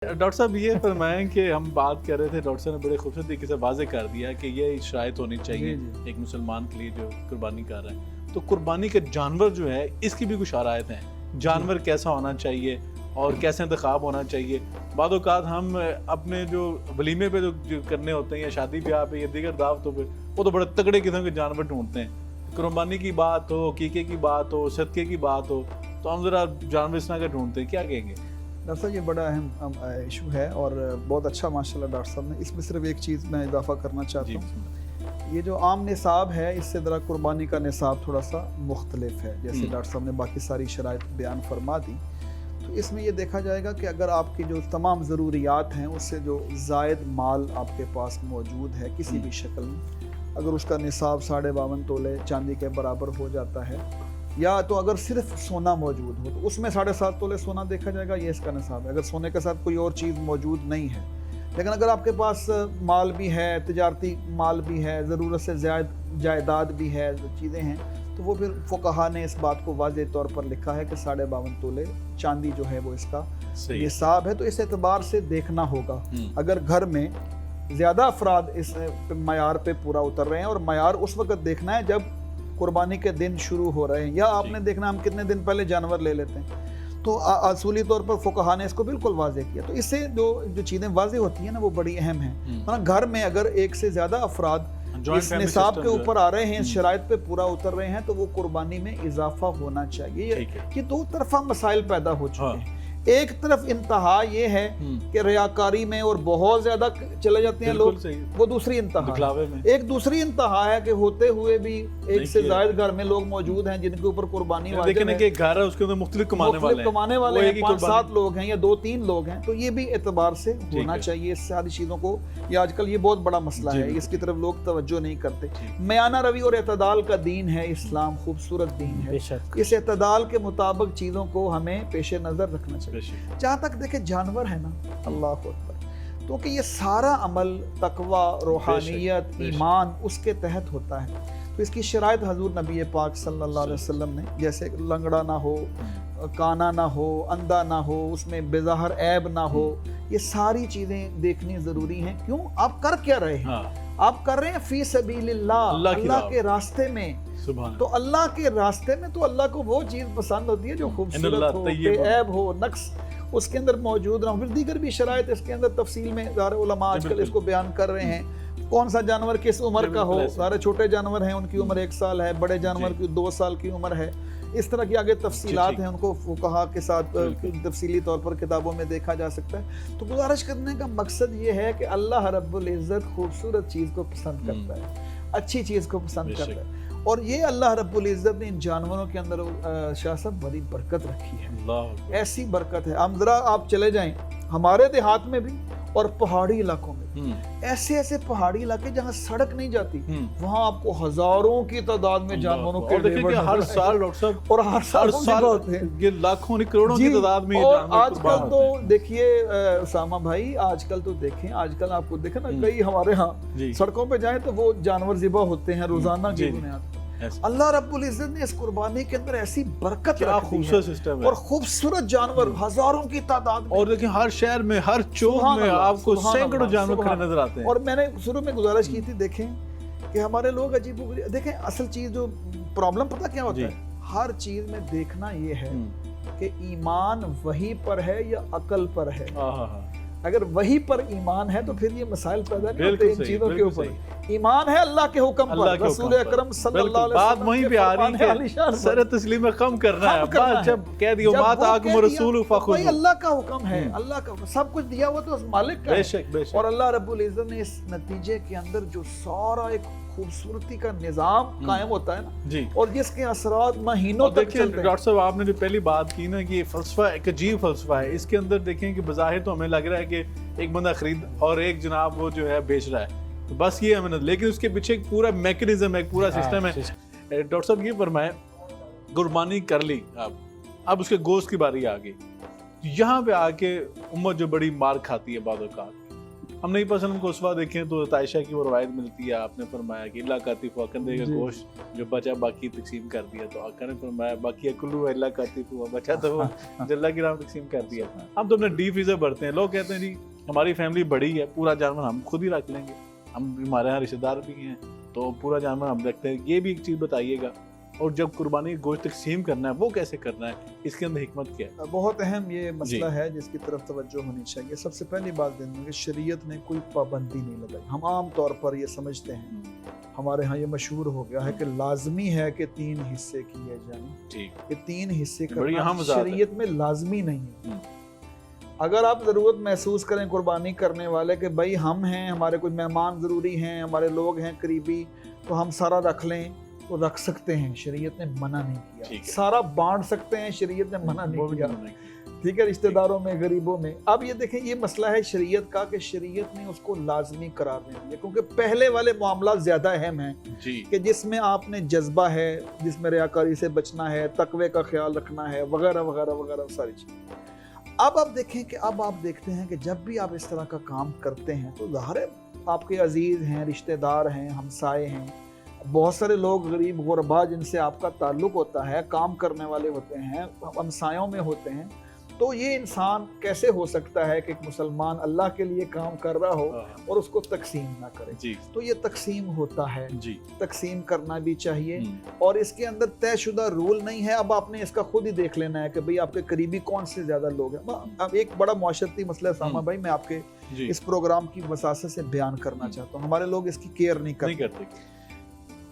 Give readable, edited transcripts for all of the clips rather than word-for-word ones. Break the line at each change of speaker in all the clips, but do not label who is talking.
Doctor صاحب یہ فرمائیں کہ ہم بات کر رہے تھے، ڈاکٹر صاحب نے بڑے خوبصورت طریقے سے واضح کر دیا کہ یہ شرائط ہونی چاہیے ایک مسلمان کے لیے جو قربانی کر رہا ہے. تو قربانی کا جانور جو ہے اس کی بھی کچھ شرائط ہیں، جانور کیسا ہونا چاہیے اور کیسے انتخاب ہونا چاہیے. بعض اوقات ہم اپنے جو ولیمے پہ جو کرنے ہوتے ہیں یا شادی بیاہ پہ یا دیگر دعوتوں پہ وہ تو بڑے تگڑے قسم کے جانور ڈھونڈتے ہیں. قربانی کی بات ہو، عقیقے کی بات ہو، صدقے کی بات ہو تو ہم ذرا جانور اس طرح کے ڈھونڈتے ہیں، کیا کہیں گے؟
ڈاکٹر صاحب یہ بڑا اہم ایشو ہے اور بہت اچھا ماشاءاللہ ڈاکٹر صاحب نے اس میں صرف ایک چیز میں اضافہ کرنا چاہتا ہوں. یہ جو عام نصاب ہے اس سے ذرا قربانی کا نصاب تھوڑا سا مختلف ہے. جیسے ڈاکٹر صاحب نے باقی ساری شرائط بیان فرما دی، تو اس میں یہ دیکھا جائے گا کہ اگر آپ کی جو تمام ضروریات ہیں اس سے جو زائد مال آپ کے پاس موجود ہے کسی بھی شکل میں، اگر اس کا نصاب 52.5 تولے چاندی کے برابر ہو جاتا ہے، یا تو اگر صرف سونا موجود ہو تو اس میں 7.5 تولے سونا دیکھا جائے گا، یہ اس کا نصاب ہے. اگر سونے کے ساتھ کوئی اور چیز موجود نہیں ہے، لیکن اگر آپ کے پاس مال بھی ہے، تجارتی مال بھی ہے، ضرورت سے زائد جائیداد بھی ہے، چیزیں ہیں، تو وہ پھر فقہا نے اس بات کو واضح طور پر لکھا ہے کہ 52.5 تولے چاندی جو ہے وہ اس کا نصاب ہے. تو اس اعتبار سے دیکھنا ہوگا اگر گھر میں زیادہ افراد اس معیار پہ پورا اتر رہے ہیں، اور معیار اس وقت دیکھنا ہے جب قربانی کے دن شروع ہو رہے ہیں، یا آپ نے دیکھنا ہم کتنے دن پہلے جانور لے لیتے ہیں. تو اصولی طور پر فقہا نے اس کو بالکل واضح کیا. تو اس سے جو چیزیں واضح ہوتی ہیں نا وہ بڑی اہم ہیں. گھر میں اگر ایک سے زیادہ افراد اس نصاب کے اوپر آ رہے ہیں، اس شرائط پہ پورا اتر رہے ہیں، تو وہ قربانی میں اضافہ ہونا چاہیے. یہ دو طرفہ مسائل پیدا ہو چکے ہیں. ایک طرف انتہا یہ ہے کہ ریاکاری میں اور بہت زیادہ چلے جاتے ہیں لوگ، وہ دوسری انتہا ہے. ایک دوسری انتہا ہے کہ ہوتے ہوئے بھی ایک سے زائد گھر میں لوگ موجود ہیں جن کے اوپر قربانی واجب ہے.
لیکن ایک گھر ہے اس کے اندر مختلف کمانے والے ہیں،
5-7 لوگ ہیں یا 2-3 لوگ ہیں، تو یہ بھی اعتبار سے ہونا چاہیے. اس ساری چیزوں کو یہ آج کل یہ بہت بڑا مسئلہ ہے، اس کی طرف لوگ توجہ نہیں کرتے. میانہ روی اور اعتدال کا دین ہے اسلام، خوبصورت دین ہے. اس اعتدال کے مطابق چیزوں کو ہمیں پیش نظر رکھنا چاہیے. جہاں تک دیکھیں جانور ہے نا، اللہ اکبر، تو کہ یہ سارا عمل تقوی، روحانیت، ایمان اس کے تحت ہوتا ہے. تو اس کی شرائط حضور نبی پاک صلی اللہ علیہ وسلم نے، جیسے لنگڑا نہ ہو، کانا نہ ہو، اندھا نہ ہو، اس میں بظاہر عیب نہ ہو، یہ ساری چیزیں دیکھنی ضروری ہیں. کیوں؟ آپ کر کیا رہے ہیں؟ آپ کر رہے ہیں فی سبیل اللہ کے راستے میں. تو اللہ کے راستے میں تو اللہ کو وہ چیز پسند ہوتی ہے جو خوبصورت ہو، بے عیب ہو، نقص اس کے اندر موجود نہ ہو. پھر دیگر بھی شرائط اس کے اندر تفصیل میں سارے علماء آج کل اس کو بیان کر رہے ہیں. کون سا جانور کس عمر کا ہو، سارے چھوٹے جانور ہیں ان کی عمر 1 سال ہے، بڑے جانور کی 2 سال کی عمر ہے. اس طرح کی آگے تفصیلات ہیں، ان کو فقہا کے ساتھ تفصیلی طور پر کتابوں میں دیکھا جا سکتا ہے. تو گزارش کرنے کا مقصد یہ ہے کہ اللہ رب العزت خوبصورت چیز کو پسند کرتا ہے، اچھی چیز کو پسند کرتا ہے. اور یہ اللہ رب العزت نے ان جانوروں کے اندر شاہ صاحب بڑی برکت رکھی ہے. ایسی برکت ہے، ہم ذرا آپ چلے جائیں ہمارے دیہات میں بھی اور پہاڑی علاقوں میں، ایسے پہاڑی علاقے جہاں سڑک نہیں جاتی، وہاں آپ کو ہزاروں کی تعداد میں جانوروں کے
ہر سال ڈاکٹر صاحب،
اور ہر سال ہوتے ہیں،
یہ لاکھوں کروڑوں کی تعداد میں.
اور آج کل تو دیکھیے اسامہ بھائی، آج کل تو دیکھیں، آج کل آپ کو دیکھیں نا کئی ہمارے ہاں سڑکوں پہ جائیں تو وہ جانور ذبح ہوتے ہیں روزانہ کی بنیاد پر. اللہ رب العزت نے اس قربانی کے اندر ایسی برکت رکھی ہے اور خوبصورت جانور ہزاروں کی تعداد میں.
اور دیکھیں ہر شہر میں، ہر چوک میں آپ کو سینکڑوں جانور کھڑے نظر آتے ہیں.
اور میں نے شروع میں گزارش کی تھی، دیکھیں کہ ہمارے لوگ عجیب و غریب، دیکھیں اصل چیز جو پرابلم پتہ کیا ہوتا ہے، ہر چیز میں دیکھنا یہ ہے کہ ایمان وحی پر ہے یا عقل پر ہے. اگر وحی پر ایمان ہے تو پھر یہ مسائل پیدا نہیں ہوتے ان چیزوں کے اوپر. ایمان ہے اللہ کے حکم پر، رسول اکرم صلی اللہ علیہ وسلم
بات وہیں پہ آ رہی ہے، سر تسلیم کم کرنا ہے. بات جب کہہ دیو ما آتاکم الرسول فخذوہ،
وہی اللہ کا حکم ہے. اللہ کا سب کچھ دیا ہوا تو اس مالک کا ہے. اور اللہ رب العزت نے اس نتیجے کے اندر جو سارا ایک خوبصورتی کا نظام قائم ہوتا ہے نا، اور جس کے اثرات مہینوں تک چلتے ہیں.
ڈاکٹر صاحب آپ نے جو پہلی بات کی نا کہ یہ فلسفہ ایک عجیب فلسفہ ہے. اس کے اندر دیکھیں کہ بظاہر تو ہمیں لگ رہا ہے کہ ایک بندہ خرید اور ایک جناب وہ جو ہے بیچ رہا ہے، تو بس یہ ہمیں، لیکن اس کے پیچھے ایک پورا میکنزم ہے، ایک پورا سسٹم ہے. ڈاکٹر صاحب یہ فرمائیں، قربانی کر لی، اب اس کے گوشت کی باری آ گئی. یہاں پہ آ کے امت جو بڑی مار کھاتی ہے بعض اوقات ہم نہیں پسند کو اسوا دیکھیں تو عائشہ کی وہ روایت ملتی ہے، آپ نے فرمایا کہ اللہ کاتف کندھے کا گوشت جو بچا باقی تقسیم کر دیا، تو آقا نے فرمایا باقی اکلو اللہ کاتف ہوا، بچا تو وہ اللہ کی راہ تقسیم کر دیا۔ ہم تو اپنے ڈی فریزر بھرتے ہیں، لوگ کہتے ہیں جی ہماری فیملی بڑی ہے، پورا جانور ہم خود ہی رکھ لیں گے، ہمارے یہاں رشتہ دار بھی ہیں تو پورا جانور ہم رکھتے ہیں، یہ بھی ایک چیز بتائیے گا۔ اور جب قربانی گوشت تقسیم کرنا ہے وہ کیسے کرنا ہے، اس کے اندر حکمت کیا ہے؟
بہت اہم یہ مسئلہ ہے جس کی طرف توجہ ہونی چاہیے۔ سب سے پہلی بات دیں کہ شریعت نے کوئی پابندی نہیں لگائی۔ ہم عام طور پر یہ سمجھتے ہیں، ہمارے ہاں یہ مشہور ہو گیا ہے کہ لازمی ہے کہ 3 حصے کیے جائیں، کہ 3 حصے کرنا شریعت میں لازمی نہیں ہے۔ اگر آپ ضرورت محسوس کریں قربانی کرنے والے کہ بھائی ہم ہیں، ہمارے کوئی مہمان ضروری ہیں، ہمارے لوگ ہیں قریبی، تو ہم سارا رکھ لیں تو رکھ سکتے ہیں، شریعت نے منع نہیں کیا۔ سارا بانٹ سکتے ہیں، شریعت نے منع نہیں کیا، ٹھیک ہے، رشتہ داروں میں، غریبوں میں۔ اب یہ دیکھیں یہ مسئلہ ہے شریعت کا کہ شریعت نے اس کو لازمی قرار دے دیا، کیونکہ پہلے والے معاملات زیادہ اہم ہیں کہ جس میں آپ نے جذبہ ہے، جس میں ریاکاری سے بچنا ہے، تقوی کا خیال رکھنا ہے، وغیرہ وغیرہ وغیرہ ساری چیزیں۔ اب آپ دیکھیں کہ اب آپ دیکھتے ہیں کہ جب بھی آپ اس طرح کا کام کرتے ہیں تو ظاہر ہے آپ کے عزیز ہیں، رشتہ دار ہیں، ہمسائے ہیں، بہت سارے لوگ غریب غربا جن سے آپ کا تعلق ہوتا ہے، کام کرنے والے ہوتے ہیں، ہمسایوں میں ہوتے ہیں۔ تو یہ انسان کیسے ہو سکتا ہے کہ ایک مسلمان اللہ کے لیے کام کر رہا ہو اور اس کو تقسیم نہ کرے؟ تو یہ تقسیم ہوتا ہے، تقسیم کرنا بھی چاہیے، اور اس کے اندر طے شدہ رول نہیں ہے۔ اب آپ نے اس کا خود ہی دیکھ لینا ہے کہ بھئی آپ کے قریبی کون سے زیادہ لوگ ہیں۔ اب ایک بڑا معاشرتی مسئلہ سامہ بھائی میں آپ کے اس پروگرام کی وساطت سے بیان کرنا چاہتا ہوں۔ ہمارے لوگ اس کی کیئر نہیں کرتے۔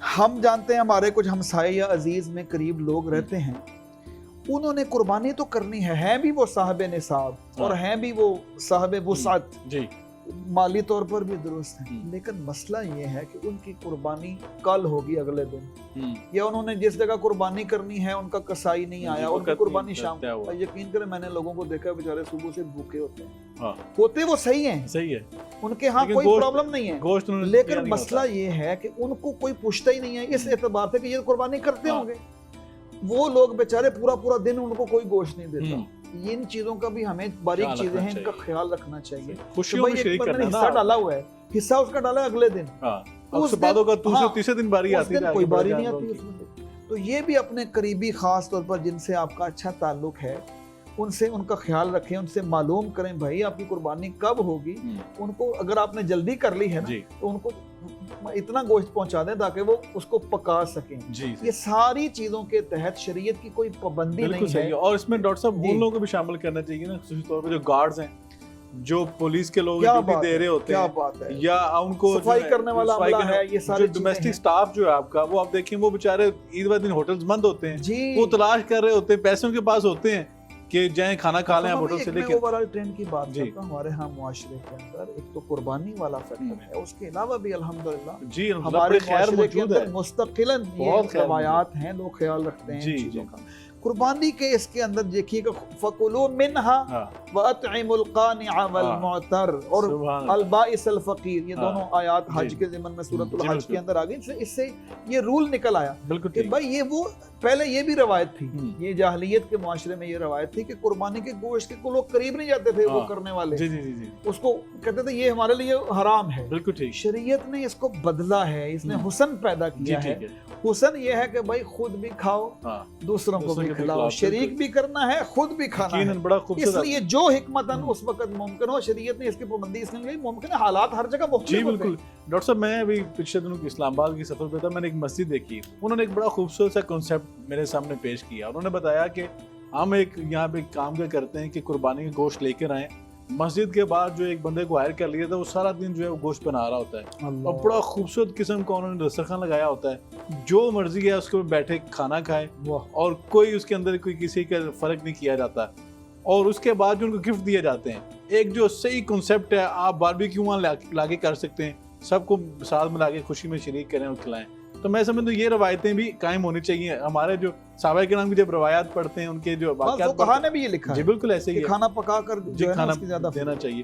ہم جانتے ہیں ہمارے کچھ ہمسائے یا عزیز میں قریب لوگ رہتے ہیں، انہوں نے قربانی تو کرنی ہے بھی وہ صاحب نصاب اور ہیں بھی وہ صاحب وسعت، مالی طور پر بھی درست ہیں، لیکن مسئلہ یہ ہے کہ ان کی قربانی کل ہوگی، اگلے دن، یا انہوں نے جس جگہ قربانی کرنی ہے ان کا کسائی نہیں آیا، ان کی قربانی شام۔ یقین کریں میں نے لوگوں کو دیکھا بیچارے صبح سے بھوکے ہوتے ہیں، ہوتے وہ صحیح ہیں، ان کے ہاں کوئی پرابلم نہیں ہے، لیکن مسئلہ یہ ہے کہ ان کو کوئی پوچھتا ہی نہیں ہے اس اعتبار سے کہ یہ قربانی کرتے ہوں گے۔ وہ لوگ بیچارے پورا دن ان کو کوئی گوشت نہیں دیتا۔ ان چیزوں کا بھی ہمیں باریک چیزیں ہیں، ان کا خیال رکھنا چاہیے۔ حصہ ڈالا ہوا ہے، حصہ اس کا ڈالا اگلے دن،
تیسرے دن باری آتی ہے،
کوئی باری نہیں آتی اس میں۔ تو یہ بھی اپنے قریبی خاص طور پر جن سے آپ کا اچھا تعلق ہے ان سے ان کا خیال رکھیں، ان سے معلوم کریں بھائی آپ کی قربانی کب ہوگی۔ ان کو اگر آپ نے جلدی کر لی ہے نا تو ان کو اتنا گوشت پہنچا دیں تاکہ وہ اس کو پکا سکیں۔ یہ ساری چیزوں کے تحت شریعت کی کوئی پابندی نہیں ہے۔
اور اس میں ڈاکٹر صاحب ان لوگوں کو بھی شامل کرنا چاہیے نا، خصوصی طور پہ جو گارڈز ہیں، جو پولیس کے لوگ ڈیوٹی دے رہے ہوتے ہیں، یا ان کو
صفائی کرنے والا عملہ ہے، یہ سارے
ڈومیسٹک سٹاف جو ہے آپ کا، وہ آپ دیکھیں وہ بیچارے عید والے دن ہوٹلز بند ہوتے ہیں، وہ تلاش کر رہے ہوتے ہیں، پیسوں کے پاس ہوتے ہیں کہ جائیں کھانا کھا لیں آپ ہوٹل سے لے کے۔
اوورآل ٹرینڈ کی بات کرتا ہوں، ہمارے ہاں معاشرے کے اندر ایک تو قربانی والا فیکٹر ہے، اس کے علاوہ بھی الحمدللہ ہمارے معاشرے کے اندر مستقلاً یہ روایات ہیں، لوگ خیال رکھتے ہیں ان چیزوں کا۔ قربانی کے اس کے اندر دیکھیے کہ فَكُلُوا مِنْهَا وَأَطْعِمُوا الْقَانِعَ وَالْمُعْتَرَّ اور الْبَائِسَ الْفَقِيرَ، یہ دونوں آیات حج کے ضمن میں سورۃ الحج کے اندر آ گئی۔ اس سے یہ رول نکل آیا کہ بھائی یہ وہ پہلے یہ بھی روایت تھی، یہ جاہلیت کے معاشرے میں یہ روایت تھی کہ قربانی کے گوشت کے لوگ قریب نہیں جاتے تھے، وہ کرنے والے اس کو کہتے تھے یہ ہمارے لیے حرام ہے۔ شریعت نے اس کو بدلا ہے، اس نے حسن پیدا کیا ہے۔ حسن یہ ہے کہ بھائی خود بھی کھاؤ، دوسروں کو بھی کھلاؤ، شریک بھی کرنا ہے، خود بھی کھانا ہے۔ اس لیے جو حکمتاً اس وقت ممکن ہو، شریعت نے اس کی پابندی اس لیے ممکن ہے، حالات ہر جگہ مختلف ہوتے ہیں۔
ڈاکٹر صاحب میں ابھی پچھلے دنوں اسلام آباد کی سفر پہ تھا، میں نے ایک مسجد دیکھی، انہوں نے ایک بڑا خوبصورت سا کنسیپٹ میرے سامنے پیش کیا۔ انہوں نے بتایا کہ ہم ایک یہاں پہ کام کرتے ہیں کہ قربانی کا گوشت لے کر آئیں، مسجد کے بعد جو ایک بندے کو ہائر کر لیا تھا، وہ سارا دن جو ہے وہ گوشت بنا رہا ہوتا ہے، اور بڑا خوبصورت قسم کا انہوں نے دسترخوان لگایا ہوتا ہے، جو مرضی ہے اس کو بیٹھے کھانا کھائے، اور کوئی اس کے اندر کوئی کسی کا فرق نہیں کیا جاتا، اور اس کے بعد جو ان کو گفٹ دیے جاتے ہیں۔ ایک جو صحیح کنسیپٹ ہے، آپ باربیکیو وہاں لا کے کر سکتے ہیں، سب کو ساتھ ملا کے خوشی میں شریک کریں اور کھلائیں۔ تو میں سمجھتا ہوں یہ روایتیں بھی قائم ہونی چاہیے۔ ہمارے جو صحابہ کرام کی جب روایات پڑھتے ہیں، ان کے جو واقعات
نے بھی یہ لکھا ہے،
جی بالکل ایسے ہی
کھانا پکا کر
کھانا دینا چاہیے۔